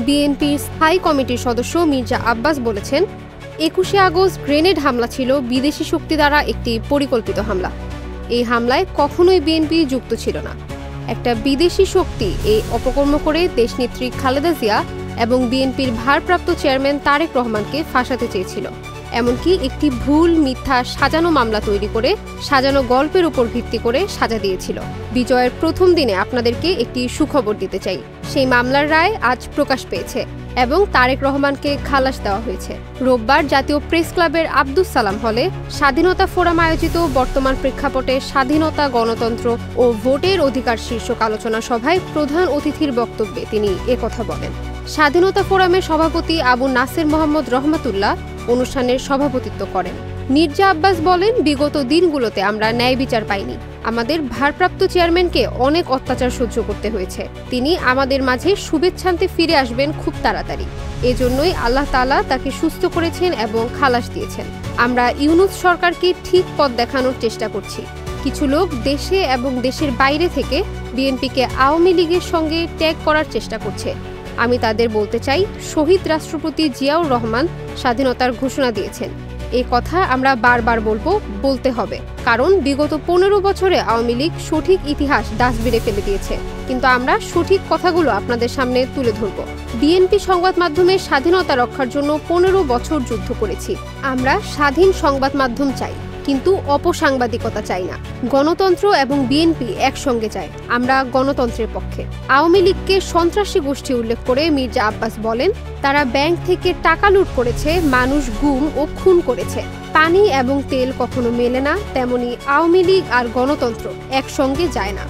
বিএনপির স্থায়ী কমিটির সদস্য মির্জা আব্বাস বলেছেন, ২১শে আগস্ট গ্রেনেড হামলা ছিল বিদেশি শক্তি দ্বারা একটি পরিকল্পিত হামলা। এই হামলায় কখনোই বিএনপি যুক্ত ছিল না। একটা বিদেশি শক্তি এই অপকর্ম করে দেশনেত্রী খালেদা জিয়া এবং বিএনপির ভারপ্রাপ্ত চেয়ারম্যান তারেক রহমানকে ফাঁসাতে চেয়েছিল। এমনকি একটি ভুল মিথ্যা সাজানো মামলা তৈরি করে সাজানো গল্পের উপর ভিত্তি করে সাজা দিয়েছিল। বিজয়ের প্রথম দিনে আপনাদেরকে একটি সুখবর দিতে চাই, সেই মামলার রায় আজ প্রকাশ পেয়েছে এবং তারেক রহমানকে খালাস দেওয়া হয়েছে। রোববার জাতীয় প্রেস ক্লাবের আব্দুস সালাম হলে স্বাধীনতা ফোরাম আয়োজিত বর্তমান প্রেক্ষাপটে স্বাধীনতা, গণতন্ত্র ও ভোটের অধিকার শীর্ষক আলোচনা সভায় প্রধান অতিথির বক্তব্যে তিনি একথা বলেন। স্বাধীনতা ফোরামের সভাপতি আবু নাসের মোহাম্মদ রহমাতুল্লাহ অনুষ্ঠানের সভাপতিত্ব করেন। মির্জা আব্বাস বলেন, বিগত দিনগুলোতে আমরা ন্যায় বিচার পাইনি। আমাদের ভারপ্রাপ্ত চেয়ারম্যানকে অনেক অত্যাচার সহ্য করতে হয়েছে। তিনি আমাদের মাঝে শুভেচ্ছান্তে ফিরে আসবেন খুব তাড়াতাড়ি। এজন্যই আল্লাহ তাআলা তাকে সুস্থ করেছেন এবং খালাস দিয়েছেন। আমরা ইউনূস সরকারকে ঠিক পথ দেখানোর চেষ্টা করছি। কিছু লোক দেশে এবং দেশের বাইরে থেকে বিএনপিকে আওয়ামী লীগের সঙ্গে ট্যাগ করার চেষ্টা করছে। আমি তাদের বলতে চাই, শহীদ রাষ্ট্রপতি জিয়াউর রহমান স্বাধীনতার ঘোষণা দিয়েছেন। এই কথা আমরা বারবার বলতে হবে, কারণ বিগত ১৫ বছরে আওয়ামী লীগ সঠিক ইতিহাস ডাস্টবিনে ফেলে দিয়েছে। কিন্তু আমরা সঠিক কথাগুলো আপনাদের সামনে তুলে ধরব। বিএনপি সংবাদ মাধ্যমের স্বাধীনতা রক্ষার জন্য ১৫ বছর যুদ্ধ করেছি। আমরা স্বাধীন সংবাদ মাধ্যম চাই, কিন্তু অপসাংবাদিকতা চাই না। গণতন্ত্র এবং বিএনপি একসঙ্গে চায়। আমরা গণতন্ত্রের পক্ষে। আওয়ামী লীগকে সন্ত্রাসী গোষ্ঠী উল্লেখ করে মির্জা আব্বাস বলেন, তারা ব্যাংক থেকে টাকা লুট করেছে, মানুষ গুম ও খুন করেছে। পানি এবং তেল কখনো মেলে না, তেমনি আওয়ামী লীগ আর গণতন্ত্র একসঙ্গে যায় না।